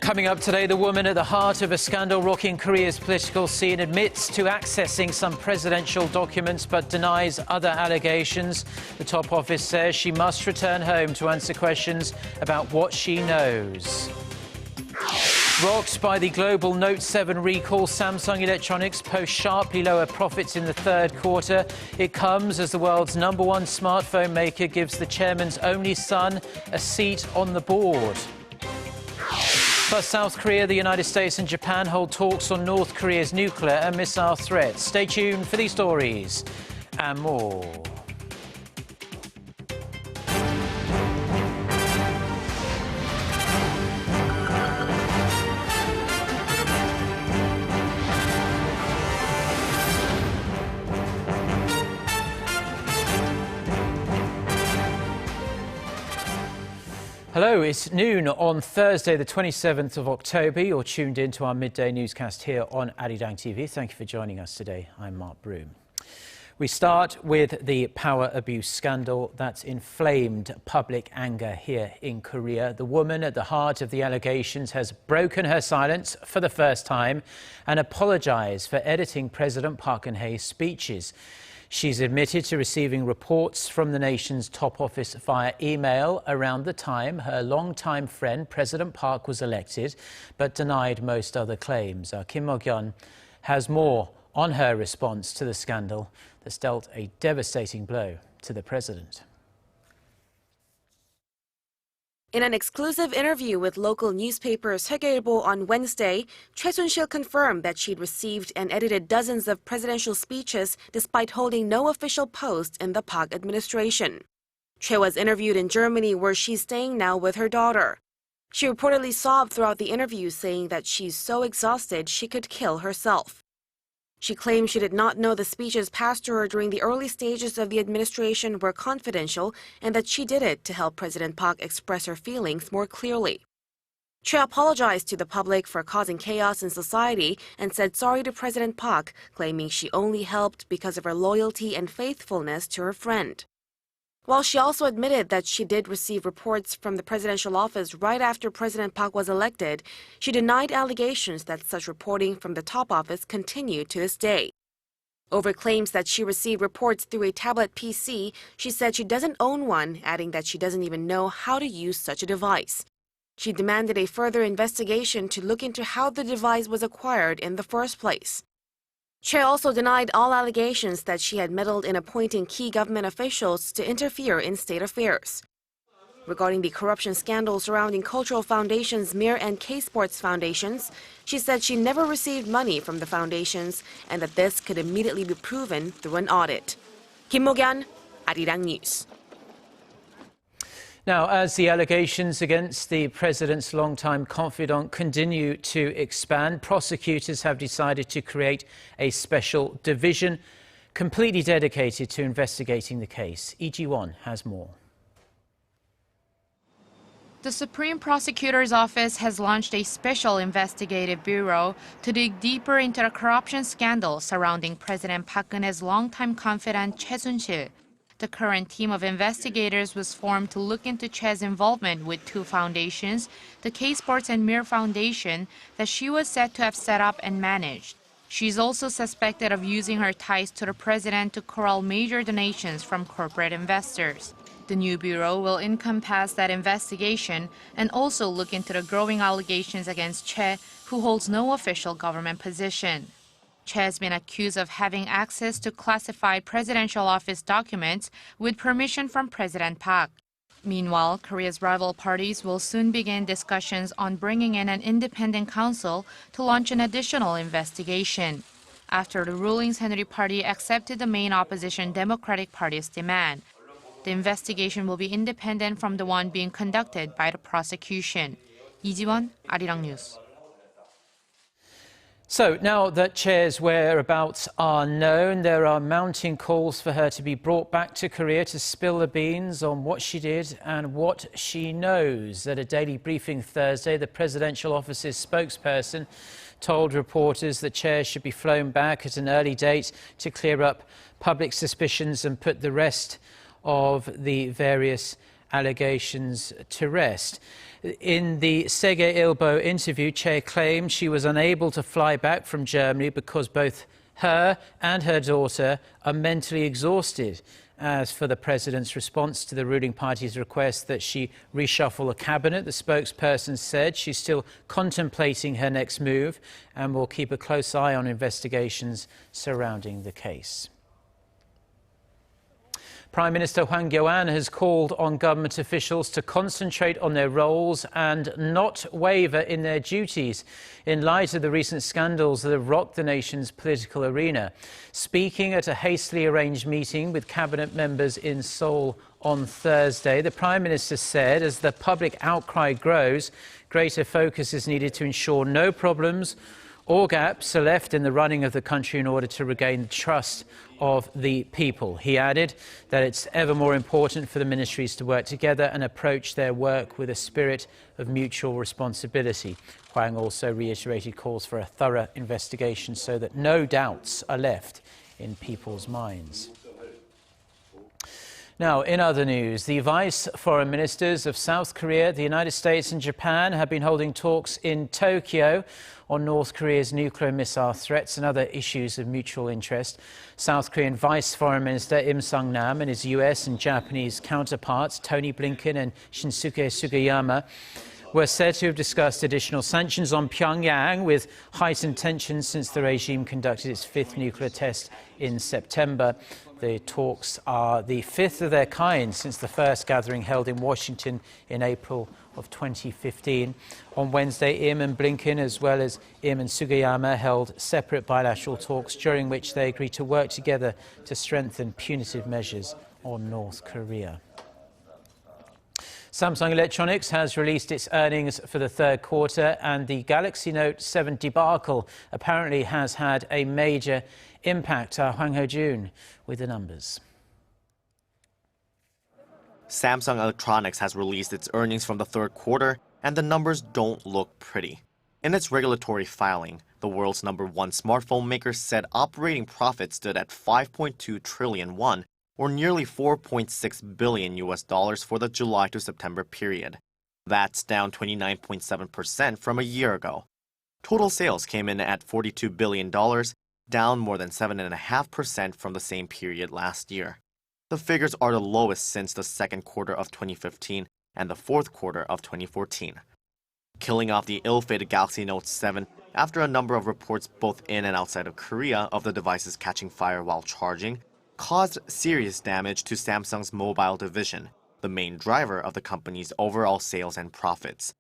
Coming up today, the woman at the heart of a scandal rocking Korea's political scene admits to accessing some presidential documents but denies other allegations. The top office says she must return home to answer questions about what she knows. Rocked by the global Note 7 recall, Samsung Electronics posts sharply lower profits in the third quarter. It comes as the world's #1 smartphone maker gives the chairman's only son a seat on the board. Plus, South Korea, the United States and Japan hold talks on North Korea's nuclear and missile threats. Stay tuned for these stories and more. Hello, it's noon on Thursday, the 27th of October. You're tuned in to our midday newscast here on Arirang TV. Thank you for joining us today. I'm Mark Broom. We start with the power abuse scandal that's inflamed public anger here in Korea. The woman at the heart of the allegations has broken her silence for the first time and apologized for editing President Park Geun-hye's speeches. She's admitted to receiving reports from the nation's top office via email around the time her longtime friend President Park was elected, but denied most other claims. Kim Jong-un has more on her response to the scandal that's dealt a devastating blow to the president. In an exclusive interview with local newspaper Seoilbo on Wednesday, Choi Soon-sil confirmed that she'd received and edited dozens of presidential speeches despite holding no official post in the Park administration. Choi was interviewed in Germany, where she's staying now with her daughter. She reportedly sobbed throughout the interview, saying that she's so exhausted she could kill herself. She claimed she did not know the speeches passed to her during the early stages of the administration were confidential and that she did it to help President Park express her feelings more clearly. Choi apologized to the public for causing chaos in society and said sorry to President Park, claiming she only helped because of her loyalty and faithfulness to her friend. While she also admitted that she did receive reports from the presidential office right after President Park was elected, she denied allegations that such reporting from the top office continued to this day. Over claims that she received reports through a tablet PC, she said she doesn't own one, adding that she doesn't even know how to use such a device. She demanded a further investigation to look into how the device was acquired in the first place. Choi also denied all allegations that she had meddled in appointing key government officials to interfere in state affairs. Regarding the corruption scandal surrounding cultural foundations Mir and K-Sports foundations, she said she never received money from the foundations and that this could immediately be proven through an audit. Kim Mo-gyun, Arirang News. Now, as the allegations against the president's longtime confidant continue to expand, prosecutors have decided to create a special division completely dedicated to investigating the case. Lee Ji-won has more. The Supreme Prosecutor's Office has launched a special investigative bureau to dig deeper into the corruption scandal surrounding President Park Geun-hye's longtime confidant Choi Soon-sil. The current team of investigators was formed to look into Choi's involvement with two foundations, the K-Sports and Mir Foundation, that she was said to have set up and managed. She's also suspected of using her ties to the president to corral major donations from corporate investors. The new bureau will encompass that investigation and also look into the growing allegations against Choi, who holds no official government position. Choi has been accused of having access to classified presidential office documents with permission from President Park. Meanwhile, Korea's rival parties will soon begin discussions on bringing in an independent counsel to launch an additional investigation. After the ruling Saenuri Party accepted the main opposition Democratic Party's demand, the investigation will be independent from the one being conducted by the prosecution. Lee Ji-won, Arirang News. So now that Choi's whereabouts are known, there are mounting calls for her to be brought back to Korea to spill the beans on what she did and what she knows. At a daily briefing Thursday, the presidential office's spokesperson told reporters that Choi should be flown back at an early date to clear up public suspicions and put the rest of the various allegations to rest. In the Sege Ilbo interview, Che claimed she was unable to fly back from Germany because both her and her daughter are mentally exhausted. As for the president's response to the ruling party's request that she reshuffle a cabinet, the spokesperson said she's still contemplating her next move and will keep a close eye on investigations surrounding the case. Prime Minister Hwang Kyo-an has called on government officials to concentrate on their roles and not waver in their duties in light of the recent scandals that have rocked the nation's political arena. Speaking at a hastily arranged meeting with cabinet members in Seoul on Thursday, the Prime Minister said as the public outcry grows, greater focus is needed to ensure no problems or gaps are left in the running of the country in order to regain the trust of the people. He added that it's ever more important for the ministries to work together and approach their work with a spirit of mutual responsibility. Hwang also reiterated calls for a thorough investigation so that no doubts are left in people's minds. Now, in other news, the vice foreign ministers of South Korea, the United States and Japan have been holding talks in Tokyo on North Korea's nuclear missile threats and other issues of mutual interest. South Korean Vice Foreign Minister Im Sung-nam and his US and Japanese counterparts, Tony Blinken and Shinsuke Sugiyama, were said to have discussed additional sanctions on Pyongyang with heightened tensions since the regime conducted its fifth nuclear test in September. The talks are the fifth of their kind since the first gathering held in Washington in April of 2015. On Wednesday, Im and Blinken, as well as Im and Sugiyama, held separate bilateral talks during which they agreed to work together to strengthen punitive measures on North Korea. Samsung Electronics has released its earnings for the third quarter, and the Galaxy Note 7 debacle apparently has had a major impact. Hwang Ho-jun with the numbers. Samsung Electronics has released its earnings from the third quarter, and the numbers don't look pretty. In its regulatory filing, the world's #1 smartphone maker said operating profit stood at 5.2 trillion won, or nearly $4.6 billion for the July to September period. That's down 29.7% from a year ago. Total sales came in at $42 billion, down more than 7.5% from the same period last year. The figures are the lowest since the second quarter of 2015 and the fourth quarter of 2014. Killing off the ill-fated Galaxy Note 7 after a number of reports both in and outside of Korea of the devices catching fire while charging caused serious damage to Samsung's mobile division, the main driver of the company's overall sales and profits.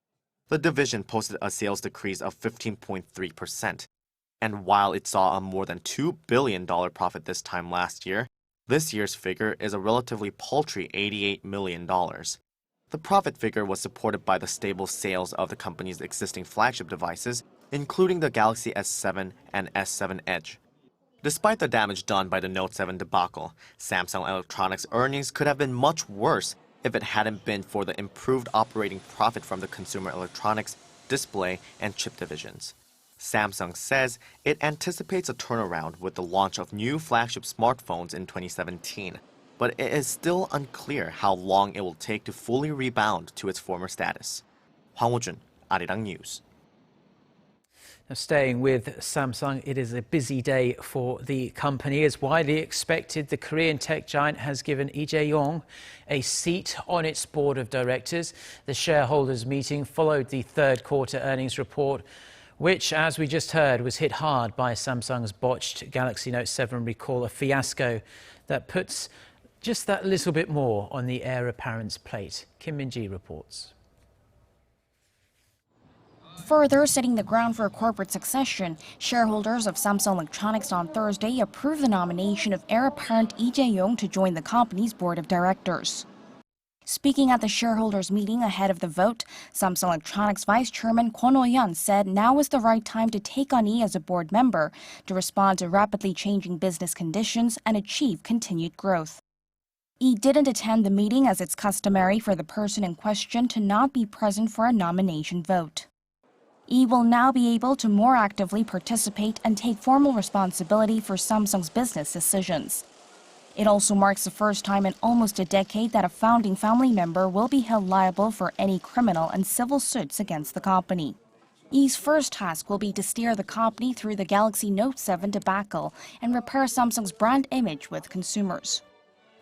The division posted a sales decrease of 15.3%. And while it saw a more than $2 billion profit this time last year, this year's figure is a relatively paltry $88 million. The profit figure was supported by the stable sales of the company's existing flagship devices, including the Galaxy S7 and S7 Edge. Despite the damage done by the Note 7 debacle, Samsung Electronics' earnings could have been much worse if it hadn't been for the improved operating profit from the consumer electronics, display, and chip divisions. Samsung says it anticipates a turnaround with the launch of new flagship smartphones in 2017, but it is still unclear how long it will take to fully rebound to its former status. Hwang Ho-jun, Arirang News. Now, staying with Samsung, it is a busy day for the company. As widely expected, the Korean tech giant has given Lee Jae-yong a seat on its board of directors. The shareholders meeting followed the third quarter earnings report, which, as we just heard, was hit hard by Samsung's botched Galaxy Note 7 recall, a fiasco that puts just that little bit more on the heir apparent's plate. Kim Min-ji reports. Further setting the ground for corporate succession, shareholders of Samsung Electronics on Thursday approved the nomination of heir apparent Lee Jae-yong to join the company's board of directors. Speaking at the shareholders meeting ahead of the vote, Samsung Electronics Vice Chairman Kwon Oh-yeon said now is the right time to take on Lee as a board member to respond to rapidly changing business conditions and achieve continued growth. Lee didn't attend the meeting as it's customary for the person in question to not be present for a nomination vote. Lee will now be able to more actively participate and take formal responsibility for Samsung's business decisions. It also marks the first time in almost a decade that a founding family member will be held liable for any criminal and civil suits against the company. Yi's first task will be to steer the company through the Galaxy Note 7 debacle and repair Samsung's brand image with consumers.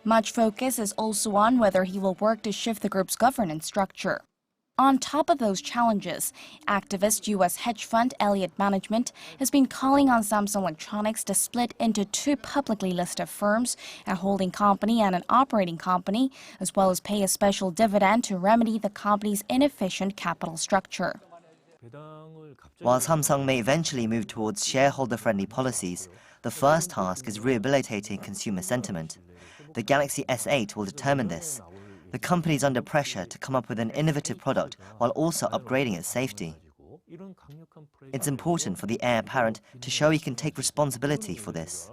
Much focus is also on whether he will work to shift the group's governance structure. On top of those challenges, activist U.S. hedge fund Elliott Management has been calling on Samsung Electronics to split into two publicly listed firms, a holding company and an operating company, as well as pay a special dividend to remedy the company's inefficient capital structure. While Samsung may eventually move towards shareholder-friendly policies, the first task is rehabilitating consumer sentiment. The Galaxy S8 will determine this. The company is under pressure to come up with an innovative product while also upgrading its safety. It's important for the heir apparent to show he can take responsibility for this.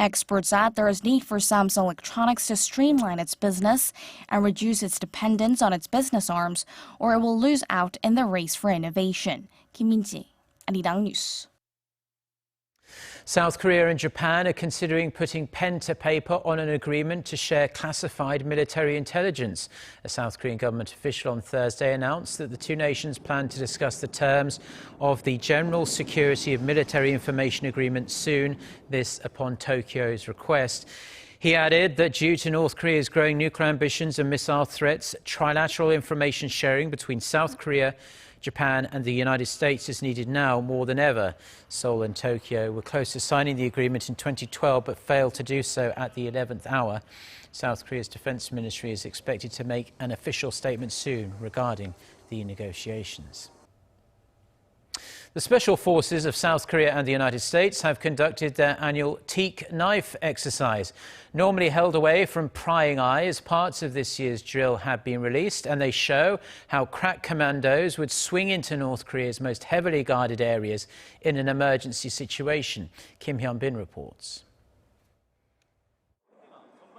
Experts add there is need for Samsung Electronics to streamline its business and reduce its dependence on its business arms, or it will lose out in the race for innovation. Kim Min-ji, Arirang News. South Korea and Japan are considering putting pen to paper on an agreement to share classified military intelligence. A South Korean government official on Thursday announced that the two nations plan to discuss the terms of the General Security of Military Information Agreement soon, this upon Tokyo's request. He added that due to North Korea's growing nuclear ambitions and missile threats, trilateral information sharing between South Korea, Japan and the United States is needed now more than ever. Seoul and Tokyo were close to signing the agreement in 2012 but failed to do so at the 11th hour. South Korea's defense ministry is expected to make an official statement soon regarding the negotiations. The Special Forces of South Korea and the United States have conducted their annual teak knife exercise. Normally held away from prying eyes, parts of this year's drill have been released, and they show how crack commandos would swing into North Korea's most heavily guarded areas in an emergency situation. Kim Hyun-bin reports.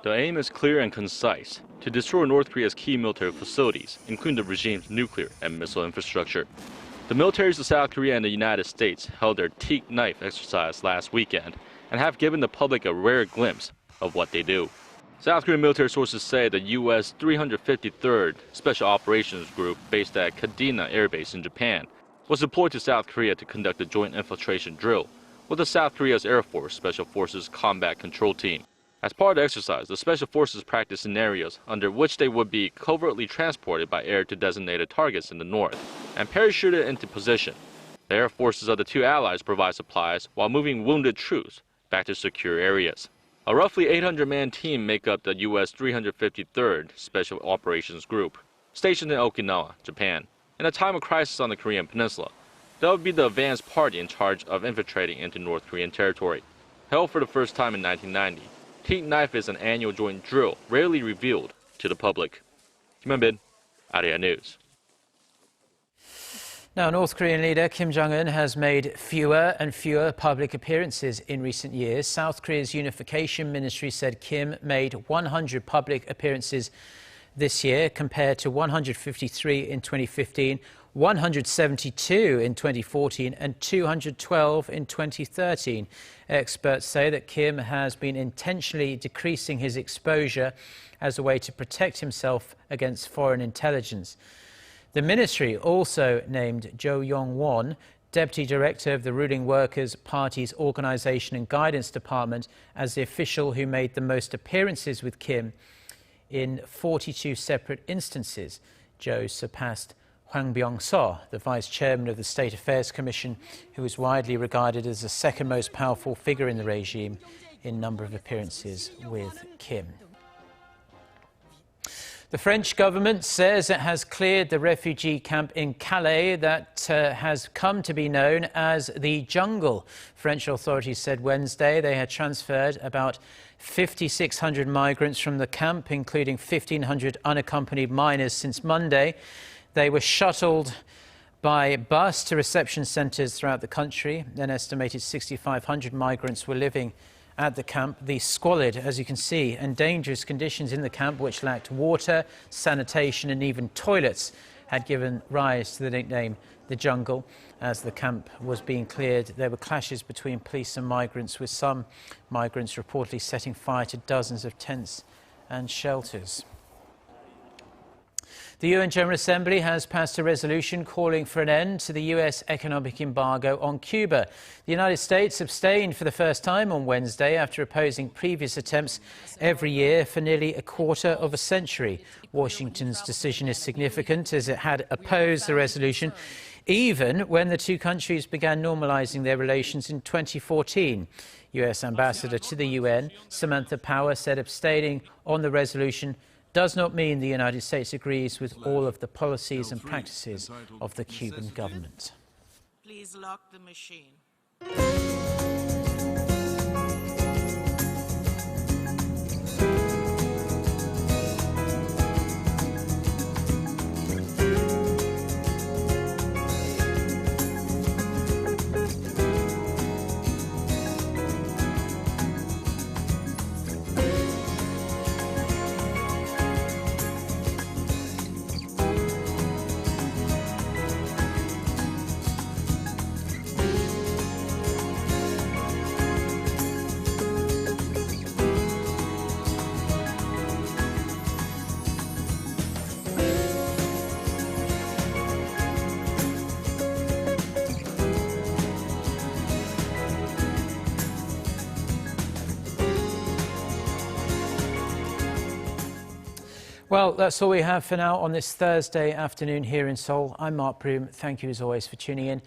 The aim is clear and concise: to destroy North Korea's key military facilities, including the regime's nuclear and missile infrastructure. The militaries of South Korea and the United States held their teak knife exercise last weekend and have given the public a rare glimpse of what they do. South Korean military sources say the U.S. 353rd Special Operations Group based at Kadena Air Base in Japan was deployed to South Korea to conduct a joint infiltration drill with the South Korea's Air Force Special Forces Combat Control Team. As part of the exercise, the Special Forces practiced scenarios under which they would be covertly transported by air to designated targets in the north and parachuted into position. The air forces of the two allies provide supplies while moving wounded troops back to secure areas. A roughly 800-man team make up the U.S. 353rd Special Operations Group, stationed in Okinawa, Japan. In a time of crisis on the Korean Peninsula, they would be the advanced party in charge of infiltrating into North Korean territory. Held for the first time in 1990, teak knife is an annual joint drill rarely revealed to the public. Kim Hyun-bin, Arirang News. Now, North Korean leader Kim Jong-un has made fewer and fewer public appearances in recent years. South Korea's unification ministry said Kim made 100 public appearances this year compared to 153 in 2015, 172 in 2014 and 212 in 2013. Experts say that Kim has been intentionally decreasing his exposure as a way to protect himself against foreign intelligence. The ministry also named Jo Yong-won, Deputy Director of the ruling Workers' Party's Organisation and Guidance Department, as the official who made the most appearances with Kim in 42 separate instances. Jo surpassed Hwang Byung-seo, the Vice Chairman of the State Affairs Commission, who is widely regarded as the second most powerful figure in the regime in number of appearances with Kim. The French government says it has cleared the refugee camp in Calais that has come to be known as the jungle. French authorities said Wednesday they had transferred about 5,600 migrants from the camp, including 1,500 unaccompanied minors, since Monday. They were shuttled by bus to reception centres throughout the country. An estimated 6,500 migrants were living at the camp. The squalid, as you can see, and dangerous conditions in the camp, which lacked water, sanitation and even toilets, had given rise to the nickname the Jungle. As the camp was being cleared, there were clashes between police and migrants, with some migrants reportedly setting fire to dozens of tents and shelters. The UN General Assembly has passed a resolution calling for an end to the US economic embargo on Cuba. The United States abstained for the first time on Wednesday after opposing previous attempts every year for nearly a quarter of a century. Washington's decision is significant as it had opposed the resolution even when the two countries began normalizing their relations in 2014. US Ambassador to the UN, Samantha Power, said abstaining on the resolution does not mean the United States agrees with all of the policies and practices of the Cuban government. Please lock the machine. Well, that's all we have for now on this Thursday afternoon here in Seoul. I'm Mark Broom. Thank you as always for tuning in.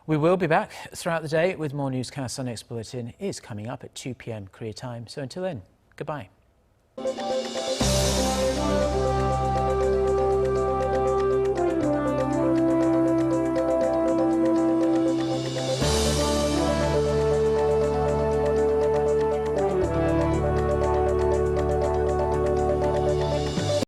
We will be back throughout the day with more newscasts. Our next bulletin is coming up at 2 p.m. Korea time. So until then, goodbye.